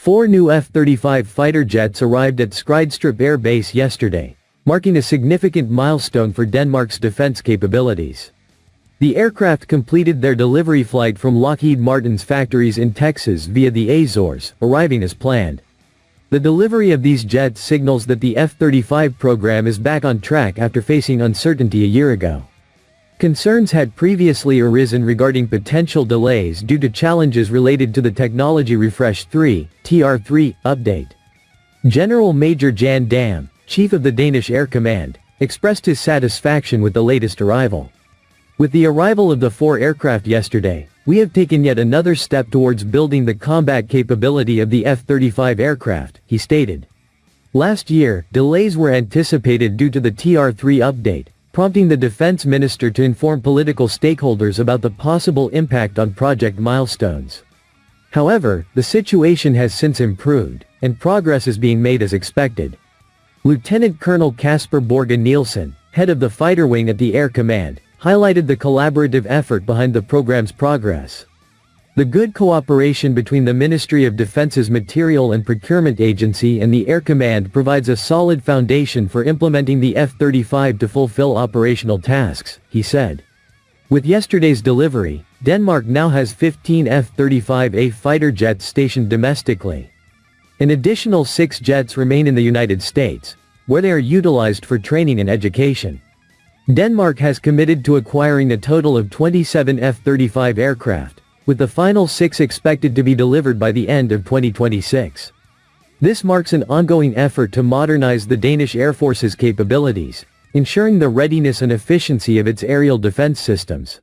4 new F-35 fighter jets arrived at Skrydstrup Air Base yesterday, marking a significant milestone for Denmark's defense capabilities. The aircraft completed their delivery flight from Lockheed Martin's factories in Texas via the Azores, arriving as planned. The delivery of these jets signals that the F-35 program is back on track after facing uncertainty a year ago. Concerns had previously arisen regarding potential delays due to challenges related to the Technology Refresh 3 (TR3) update. General Major Jan Dam, chief of the Danish Air Command, expressed his satisfaction with the latest arrival. With the arrival of the 4 aircraft yesterday, we have taken yet another step towards building the combat capability of the F-35 aircraft, he stated. Last year, delays were anticipated due to the TR3 update, prompting the defense minister to inform political stakeholders about the possible impact on project milestones. However, the situation has since improved, and progress is being made as expected. Lieutenant Colonel Kasper Borge Nielsen, head of the fighter wing at the Air Command, highlighted the collaborative effort behind the program's progress. The good cooperation between the Ministry of Defense's Material and Procurement Agency and the Air Command provides a solid foundation for implementing the F-35 to fulfill operational tasks, he said. With yesterday's delivery, Denmark now has 15 F-35A fighter jets stationed domestically. An additional 6 jets remain in the United States, where they are utilized for training and education. Denmark has committed to acquiring a total of 27 F-35 aircraft, with the final 6 expected to be delivered by the end of 2026. This marks an ongoing effort to modernize the Danish Air Force's capabilities, ensuring the readiness and efficiency of its aerial defense systems.